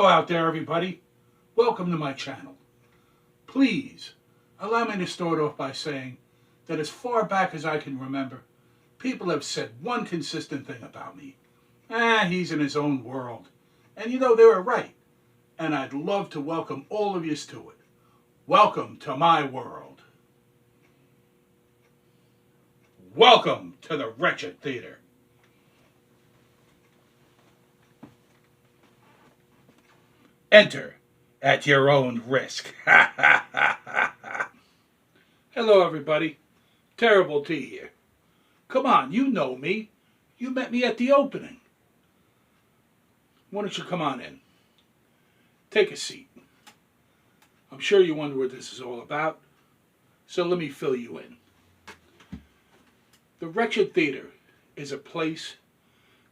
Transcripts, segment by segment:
Hello out there, everybody. Welcome to my channel. Please, allow me to start off by saying that as far back as I can remember, people have said one consistent thing about me. He's in his own world. And you know, they were right. And I'd love to welcome all of you to it. Welcome to my world. Welcome to the Wretched Theater. Enter at your own risk. Hello, everybody. Terrible T here. Come on, you know me. You met me at the opening. Why don't you come on in? Take a seat. I'm sure you wonder what this is all about, so let me fill you in. The Wretched Theater is a place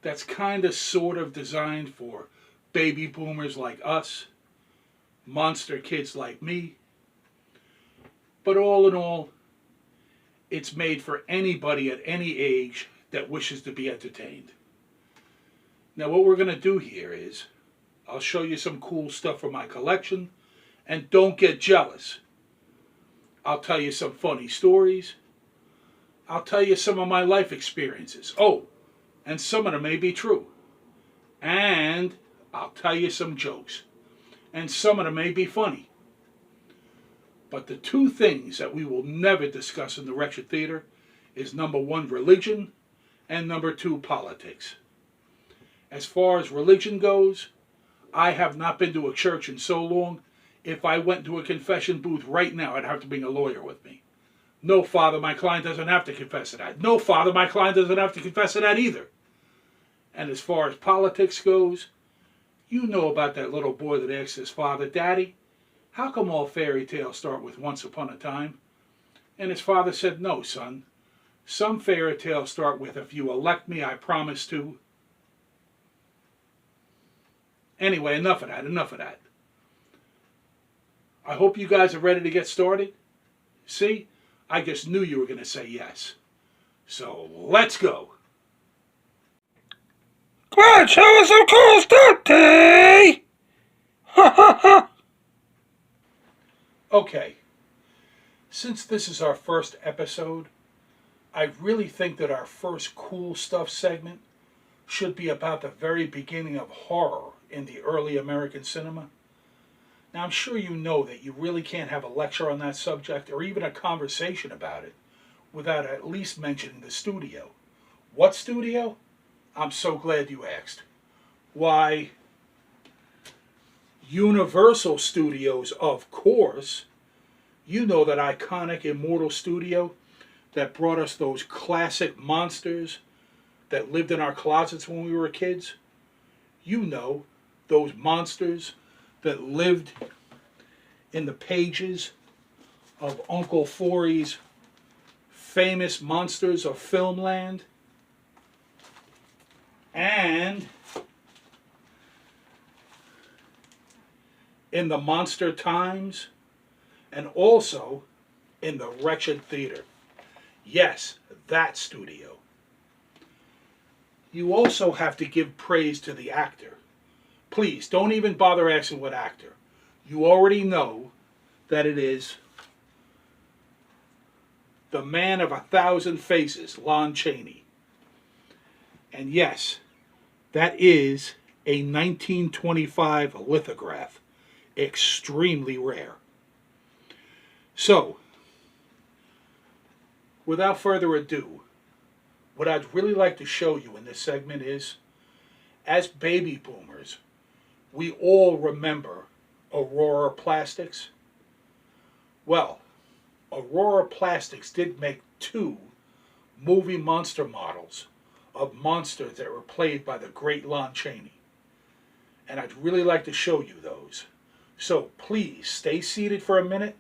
that's kind of sort of designed for baby boomers like us, monster kids like me, but all in all, it's made for anybody at any age that wishes to be entertained. Now what we're going to do here is, I'll show you some cool stuff from my collection, and don't get jealous. I'll tell you some funny stories. I'll tell you some of my life experiences. Oh, and some of them may be true. And I'll tell you some jokes. And some of them may be funny. But the two things that we will never discuss in the Wretched Theater is number one, religion, and number two, politics. As far as religion goes, I have not been to a church in so long. If I went to a confession booth right now, I'd have to bring a lawyer with me. No, Father, my client doesn't have to confess to that. No, Father, my client doesn't have to confess to that either. And as far as politics goes, you know about that little boy that asked his father, Daddy, how come all fairy tales start with once upon a time? And his father said, no, son. Some fairy tales start with, if you elect me, I promise to. Anyway, enough of that. I hope you guys are ready to get started. See, I just knew you were going to say yes. So, let's go. Come on, show us some cool stuff, T! Ha ha ha! Okay, since this is our first episode, I really think that our first cool stuff segment should be about the very beginning of horror in the early American cinema. Now, I'm sure you know that you really can't have a lecture on that subject or even a conversation about it without at least mentioning the studio. What studio? I'm so glad you asked. Why, Universal Studios, of course. You know that iconic immortal studio that brought us those classic monsters that lived in our closets when we were kids. You know, those monsters that lived in the pages of Uncle Forey's famous Monsters of Filmland. And in the Monster Times, and also in the Wretched Theater. Yes, that studio. You also have to give praise to the actor. Please, don't even bother asking what actor. You already know that it is the man of 1,000 faces, Lon Chaney. And yes, that is a 1925 lithograph. Extremely rare. So, without further ado, what I'd really like to show you in this segment is, as baby boomers, we all remember Aurora Plastics. Well, Aurora Plastics did make 2 movie monster models of monsters that were played by the great Lon Chaney. And I'd really like to show you those. So please stay seated for a minute.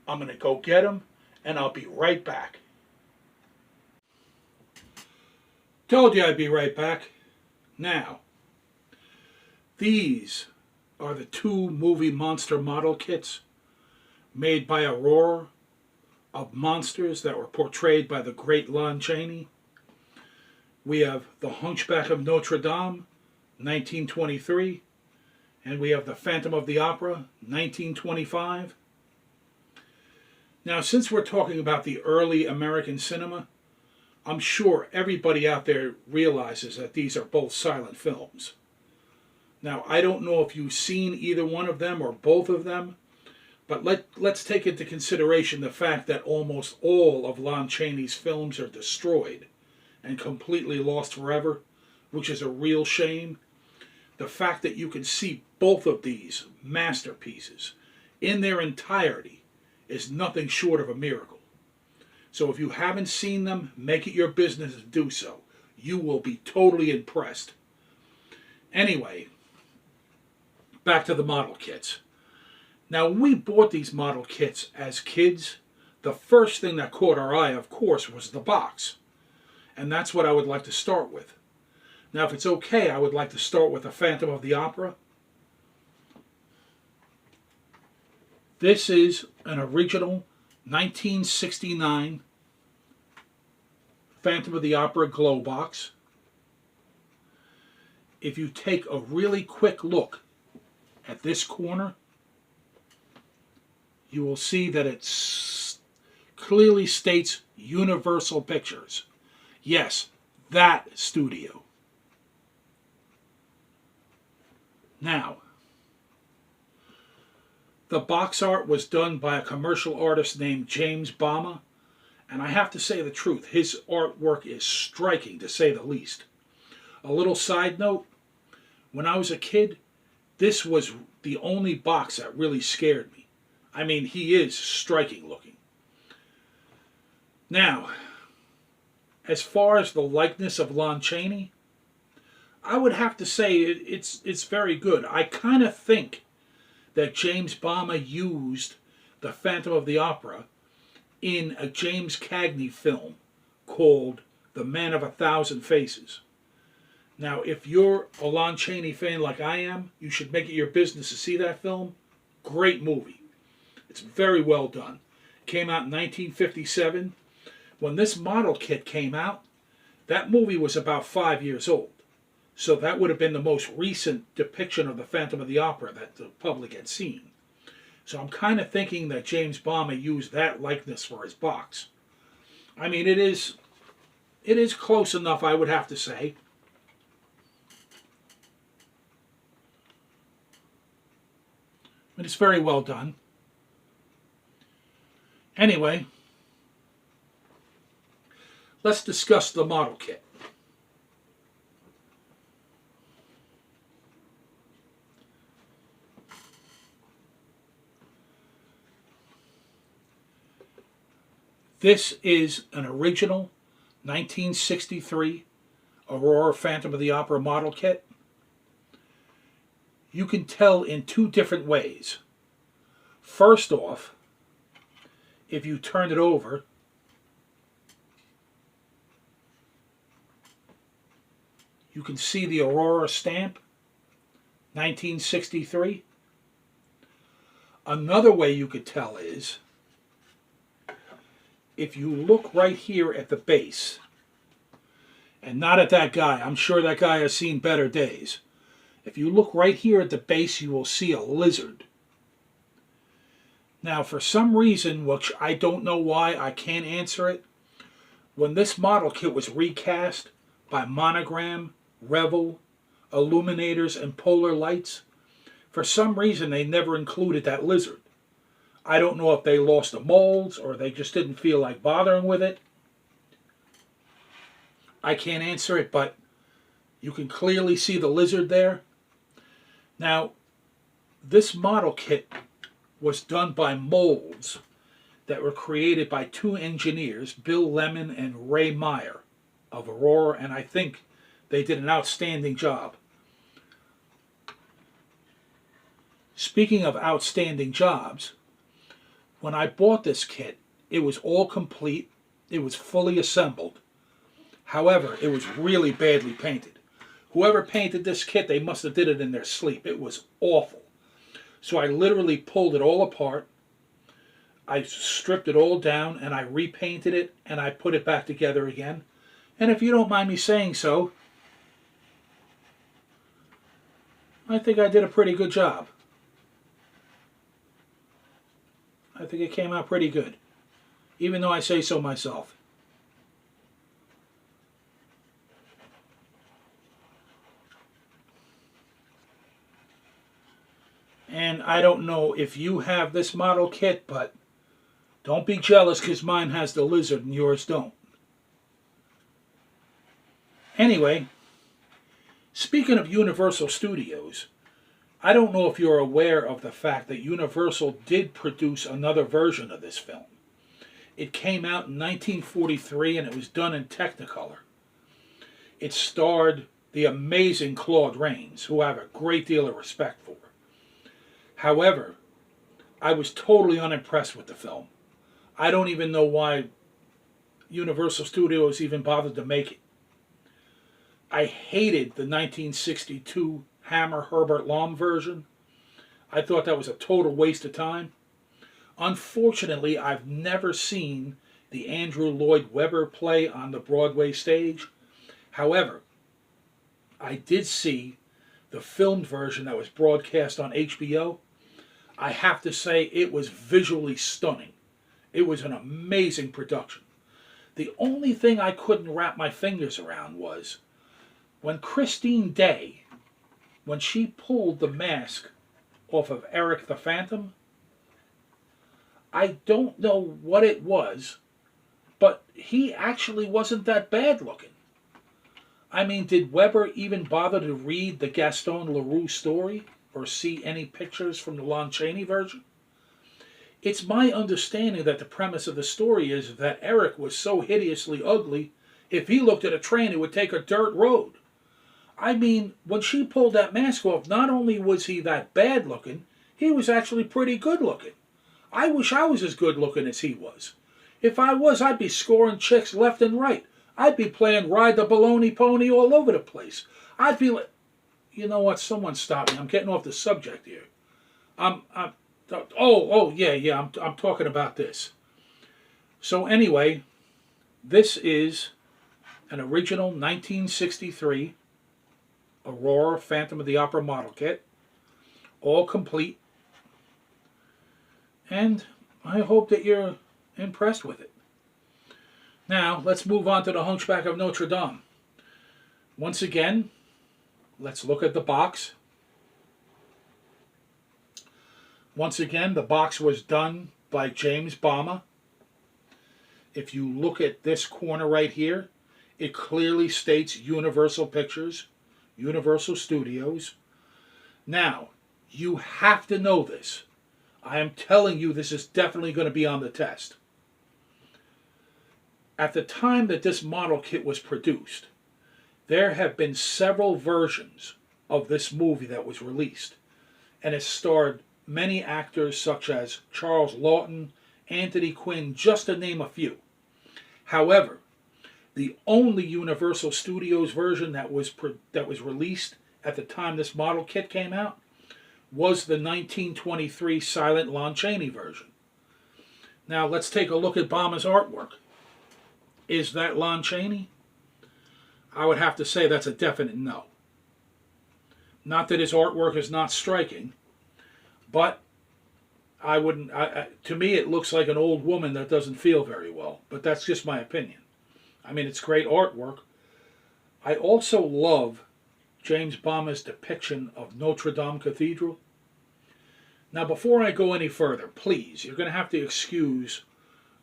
I'm going to go get them, and I'll be right back. Told you I'd be right back. Now, these are the 2 movie monster model kits made by Aurora of monsters that were portrayed by the great Lon Chaney. We have The Hunchback of Notre Dame, 1923, And we have The Phantom of the Opera, 1925. Now, since we're talking about the early American cinema, I'm sure everybody out there realizes that these are both silent films. Now, I don't know if you've seen either one of them or both of them, but let's take into consideration the fact that almost all of Lon Chaney's films are destroyed and completely lost forever, which is a real shame. The fact that you can see both of these masterpieces in their entirety is nothing short of a miracle. So if you haven't seen them, make it your business to do so. You will be totally impressed. Anyway, back to the model kits. Now, when we bought these model kits as kids, the first thing that caught our eye, of course, was the box. And that's what I would like to start with. Now, if it's okay, I would like to start with The Phantom of the Opera. This is an original 1969 Phantom of the Opera glow box. If you take a really quick look at this corner, you will see that it clearly states Universal Pictures. Yes, that studio. Now, the box art was done by a commercial artist named James Bama, and I have to say the truth, his artwork is striking, to say the least. A little side note, when I was a kid, this was the only box that really scared me. I mean, he is striking looking. Now, as far as the likeness of Lon Chaney, I would have to say it's very good. I kind of think that James Bama used The Phantom of the Opera in a James Cagney film called The Man of a Thousand Faces. Now, if you're a Lon Chaney fan like I am, you should make it your business to see that film. Great movie. It's very well done. It came out in 1957. When this model kit came out, that movie was about 5 years old. So that would have been the most recent depiction of the Phantom of the Opera that the public had seen. So I'm kind of thinking that James Bama used that likeness for his box. I mean, it is close enough, I would have to say. But it's very well done. Anyway, let's discuss the model kit. This is an original 1963 Aurora Phantom of the Opera model kit. You can tell in two different ways. First off, if you turn it over, you can see the Aurora stamp, 1963. Another way you could tell is, if you look right here at the base, and not at that guy, I'm sure that guy has seen better days. If you look right here at the base, you will see a lizard. Now, for some reason, which I don't know why, I can't answer it, when this model kit was recast by Monogram, Revel, Illuminators, and Polar Lights, for some reason they never included that lizard. I don't know if they lost the molds or they just didn't feel like bothering with it. I can't answer it, but you can clearly see the lizard there. Now, this model kit was done by molds that were created by two engineers, Bill Lemon and Ray Meyer of Aurora, and I think they did an outstanding job. Speaking of outstanding jobs, when I bought this kit, it was all complete. It was fully assembled. However, it was really badly painted. Whoever painted this kit, they must have did it in their sleep. It was awful. So I literally pulled it all apart. I stripped it all down and I repainted it and I put it back together again. And if you don't mind me saying so, I think I did a pretty good job. I think it came out pretty good, even though I say so myself. And I don't know if you have this model kit, but don't be jealous because mine has the lizard and yours don't. Anyway, speaking of Universal Studios, I don't know if you're aware of the fact that Universal did produce another version of this film. It came out in 1943 and it was done in Technicolor. It starred the amazing Claude Rains, who I have a great deal of respect for. However, I was totally unimpressed with the film. I don't even know why Universal Studios even bothered to make it. I hated the 1962 Hammer Herbert Lom version. I thought that was a total waste of time. Unfortunately, I've never seen the Andrew Lloyd Webber play on the Broadway stage. However, I did see the filmed version that was broadcast on HBO. I have to say it was visually stunning. It was an amazing production. The only thing I couldn't wrap my fingers around was when Christine Day, when she pulled the mask off of Eric the Phantom. I don't know what it was, but he actually wasn't that bad looking. I mean, did Weber even bother to read the Gaston Leroux story or see any pictures from the Lon Chaney version? It's my understanding that the premise of the story is that Eric was so hideously ugly, if he looked at a train, it would take a dirt road. I mean, when she pulled that mask off, not only was he that bad looking, he was actually pretty good looking. I wish I was as good looking as he was. If I was, I'd be scoring chicks left and right. I'd be playing Ride the Baloney Pony all over the place. I'd be like, you know what? Someone stop me. I'm getting off the subject here. I'm talking about this. So anyway, this is an original 1963 Aurora Phantom of the Opera model kit, all complete. And I hope that you're impressed with it. Now, let's move on to the Hunchback of Notre Dame. Once again, let's look at the box. Once again, the box was done by James Bama. If you look at this corner right here, it clearly states Universal Pictures, Universal Studios. Now, you have to know this. I am telling you, this is definitely going to be on the test. At the time that this model kit was produced, there have been several versions of this movie that was released, and it starred many actors such as Charles Laughton, Anthony Quinn, just to name a few. However, the only Universal Studios version that was released at the time this model kit came out was the 1923 silent Lon Chaney version. Now let's take a look at Bama's artwork. Is that Lon Chaney? I would have to say that's a definite no. Not that his artwork is not striking, but I wouldn't. To me, it looks like an old woman that doesn't feel very well. But that's just my opinion. I mean, it's great artwork. I also love James Bama's depiction of Notre Dame Cathedral. Now, before I go any further, please, you're going to have to excuse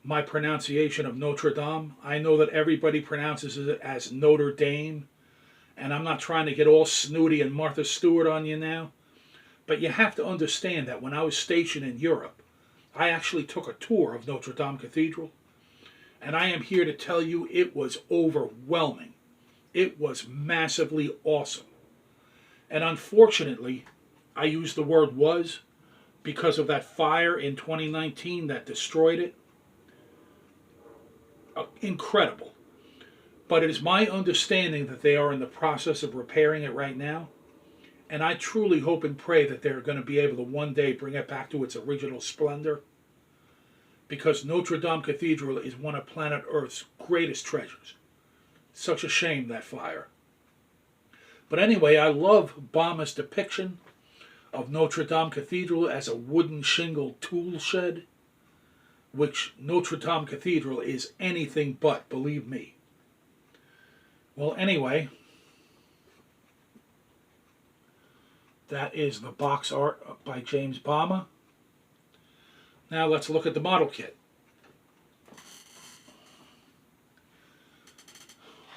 my pronunciation of Notre Dame. I know that everybody pronounces it as Notre Dame, and I'm not trying to get all snooty and Martha Stewart on you now, but you have to understand that when I was stationed in Europe, I actually took a tour of Notre Dame Cathedral, and I am here to tell you it was overwhelming. It was massively awesome. And unfortunately, I use the word was because of that fire in 2019 that destroyed it. Incredible. But it is my understanding that they are in the process of repairing it right now. And I truly hope and pray that they're going to be able to one day bring it back to its original splendor. Because Notre Dame Cathedral is one of planet Earth's greatest treasures. Such a shame, that fire. But anyway, I love Baumer's depiction of Notre Dame Cathedral as a wooden shingle tool shed, which Notre Dame Cathedral is anything but, believe me. Well, anyway, that is the box art by James Baumer. Now let's look at the model kit.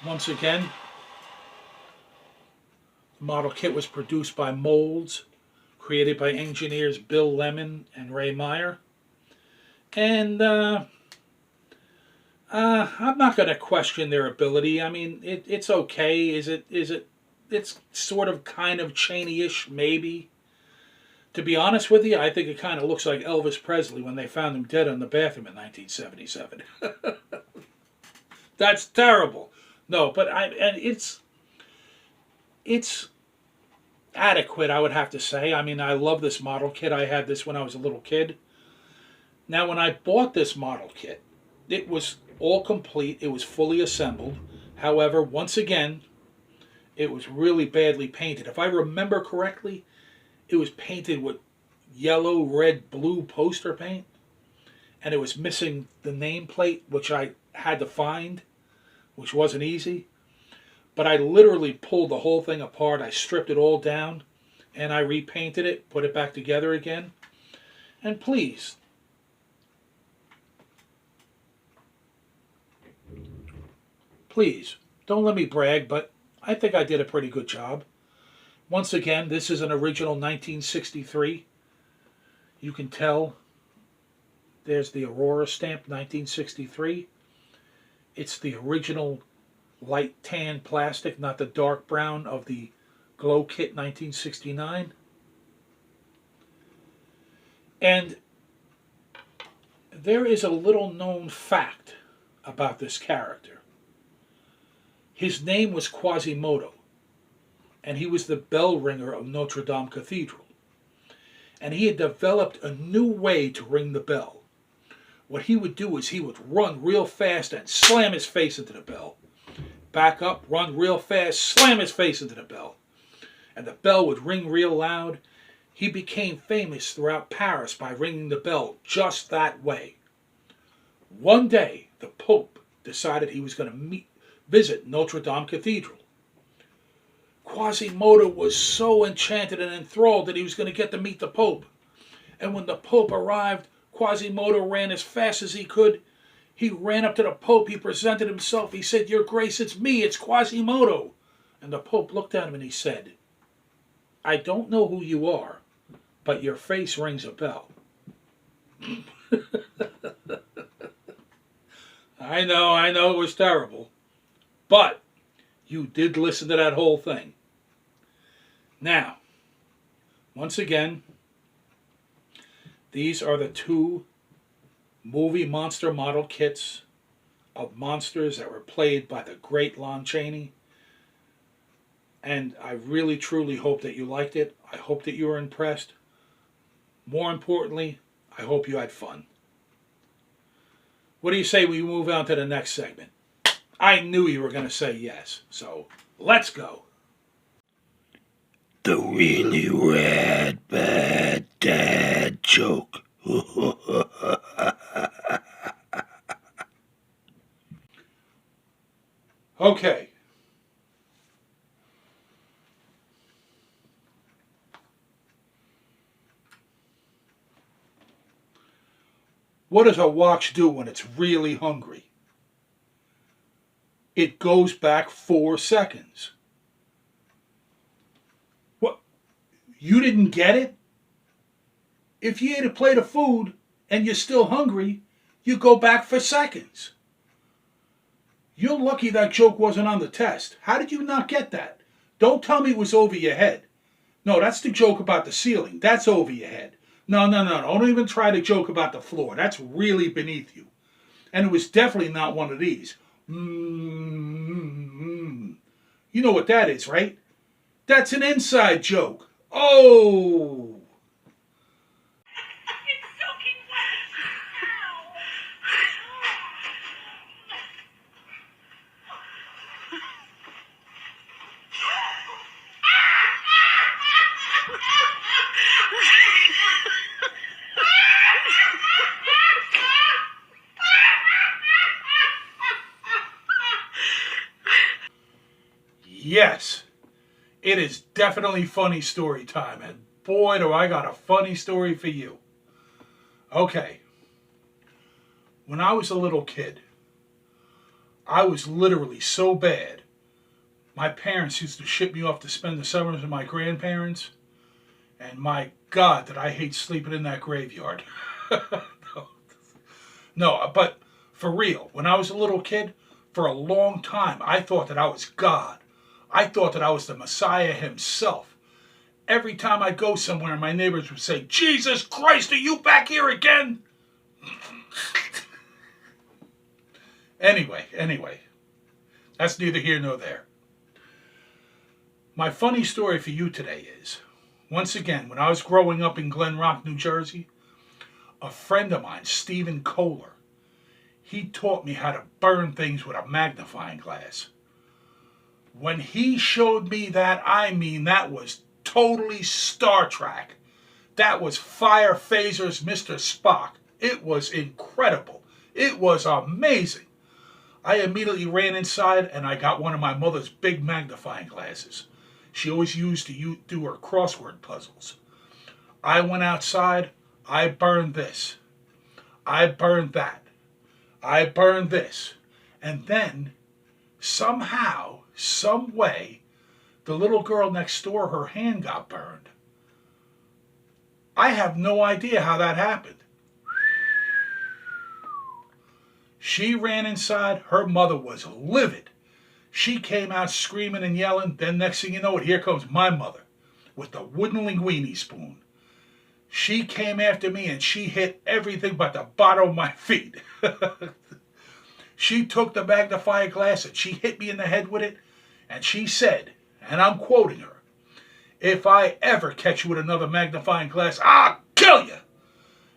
Once again, the model kit was produced by Molds, created by engineers Bill Lemon and Ray Meyer. And I'm not going to question their ability. I mean, it's okay. It's sort of kind of Chaney-ish, maybe. To be honest with you, I think it kind of looks like Elvis Presley when they found him dead in the bathroom in 1977. That's terrible. No, but it's adequate, I would have to say. I mean, I love this model kit. I had this when I was a little kid. Now, when I bought this model kit, it was all complete. It was fully assembled. However, once again, it was really badly painted. If I remember correctly, it was painted with yellow, red, blue poster paint. And it was missing the nameplate, which I had to find, which wasn't easy. But I literally pulled the whole thing apart. I stripped it all down, and I repainted it, put it back together again. And please, don't let me brag, but I think I did a pretty good job. Once again, this is an original 1963. You can tell there's the Aurora stamp, 1963. It's the original light tan plastic, not the dark brown of the Glow Kit 1969. And there is a little known fact about this character. His name was Quasimodo, and he was the bell ringer of Notre Dame Cathedral. And he had developed a new way to ring the bell. What he would do is he would run real fast and slam his face into the bell. Back up, run real fast, slam his face into the bell. And the bell would ring real loud. He became famous throughout Paris by ringing the bell just that way. One day, the Pope decided he was going to visit Notre Dame Cathedral. Quasimodo was so enchanted and enthralled that he was going to get to meet the Pope. And when the Pope arrived, Quasimodo ran as fast as he could. He ran up to the Pope. He presented himself. He said, "Your Grace, it's me. It's Quasimodo." And the Pope looked at him and he said, "I don't know who you are, but your face rings a bell." I know, it was terrible. But you did listen to that whole thing. Now, once again, these are the two movie monster model kits of monsters that were played by the great Lon Chaney. And I really, truly hope that you liked it. I hope that you were impressed. More importantly, I hope you had fun. What do you say we move on to the next segment? I knew you were going to say yes. So, let's go. The really rad bad dad joke. Okay. What does a watch do when it's really hungry? It goes back 4 seconds. What? You didn't get it? If you ate a plate of food and you're still hungry, you go back for seconds. You're lucky that joke wasn't on the test. How did you not get that? Don't tell me it was over your head. No, that's the joke about the ceiling. That's over your head. No. Don't even try to joke about the floor. That's really beneath you. And it was definitely not one of these. You know what that is, right? That's an inside joke. Oh! It's soaking wet. Ow. Yes, it is definitely funny story time, and boy do I got a funny story for you. Okay, when I was a little kid, I was literally so bad. My parents used to ship me off to spend the summers with my grandparents, and my God, did I hate sleeping in that graveyard. No, but for real, when I was a little kid, for a long time, I thought that I was God. I thought that I was the Messiah himself. Every time I go somewhere, my neighbors would say, "Jesus Christ, are you back here again?" Anyway, that's neither here nor there. My funny story for you today is, once again, when I was growing up in Glen Rock, New Jersey, a friend of mine, Stephen Kohler, he taught me how to burn things with a magnifying glass. When he showed me that, I mean, that was totally Star Trek. That was Fire Phaser's Mr. Spock. It was incredible. It was amazing. I immediately ran inside and I got one of my mother's big magnifying glasses. She always used to do her crossword puzzles. I went outside. I burned this. I burned that. I burned this. And then, somehow, some way, the little girl next door, her hand got burned. I have no idea how that happened. She ran inside. Her mother was livid. She came out screaming and yelling. Then next thing you know it, here comes my mother with the wooden linguine spoon. She came after me and she hit everything but the bottom of my feet. She took the magnifying glass and she hit me in the head with it. And she said, and I'm quoting her, "If I ever catch you with another magnifying glass, I'll kill you."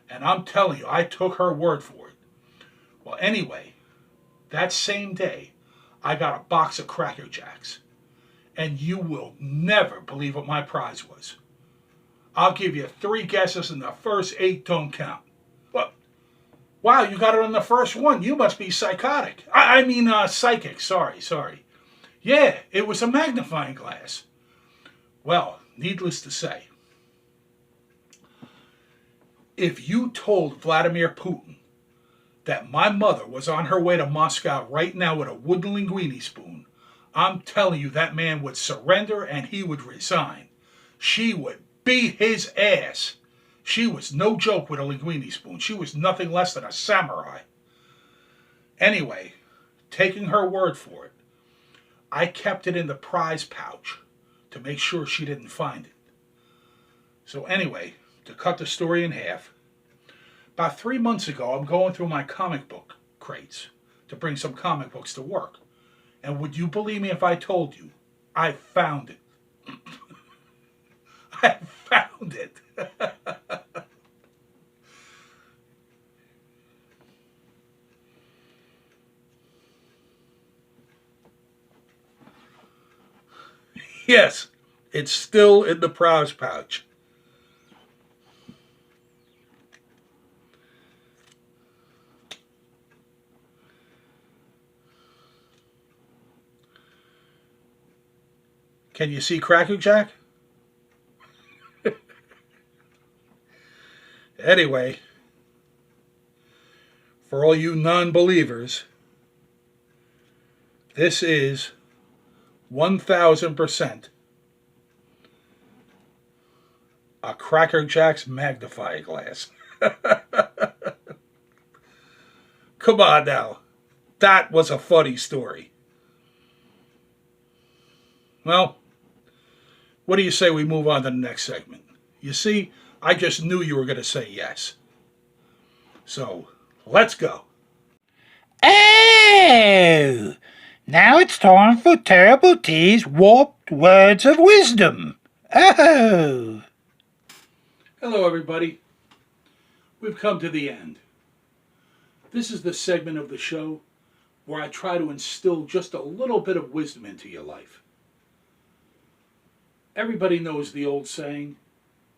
And I'm telling you, I took her word for it. Well, anyway, that same day, I got a box of Cracker Jacks. And you will never believe what my prize was. I'll give you 3 guesses and the first 8 don't count. What? Wow, you got it on the first one. You must be psychotic. I mean, psychic. Sorry. Yeah, it was a magnifying glass. Well, needless to say, if you told Vladimir Putin that my mother was on her way to Moscow right now with a wooden linguine spoon, I'm telling you that man would surrender and he would resign. She would beat his ass. She was no joke with a linguine spoon. She was nothing less than a samurai. Anyway, taking her word for it, I kept it in the prize pouch to make sure she didn't find it. So anyway, to cut the story in half, about 3 months ago, I'm going through my comic book crates to bring some comic books to work. And would you believe me if I told you, I found it. I found it. Yes, it's still in the prize pouch. Can you see Cracker Jack? Anyway, for all you non-believers, this is 1000% a Cracker Jack's magnifying glass. Come on now. That was a funny story. Well, what do you say we move on to the next segment? You see, I just knew you were going to say yes. So, let's go. Oh, now it's time for Terrible T's Warped Words of Wisdom. Oh. Hello, everybody. We've come to the end. This is the segment of the show where I try to instill just a little bit of wisdom into your life. Everybody knows the old saying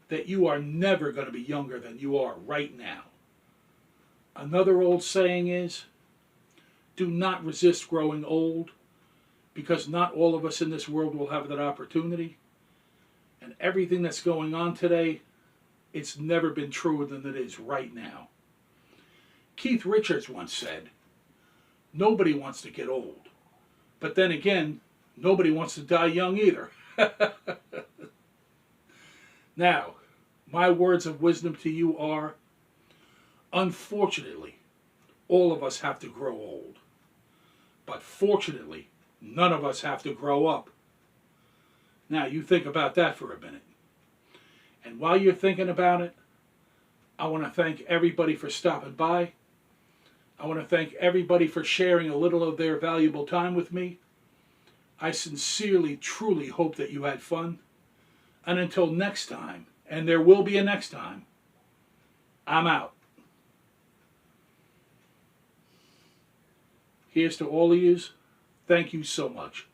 that you are never going to be younger than you are right now. Another old saying is, do not resist growing old because not all of us in this world will have that opportunity. And everything that's going on today, it's never been truer than it is right now. Keith Richards once said, nobody wants to get old. But then again, nobody wants to die young either. Now, my words of wisdom to you are, unfortunately, all of us have to grow old. But fortunately, none of us have to grow up. Now, you think about that for a minute. And while you're thinking about it, I want to thank everybody for stopping by. I want to thank everybody for sharing a little of their valuable time with me. I sincerely, truly hope that you had fun. And until next time, and there will be a next time, I'm out. Here's to all of yous. Thank you so much.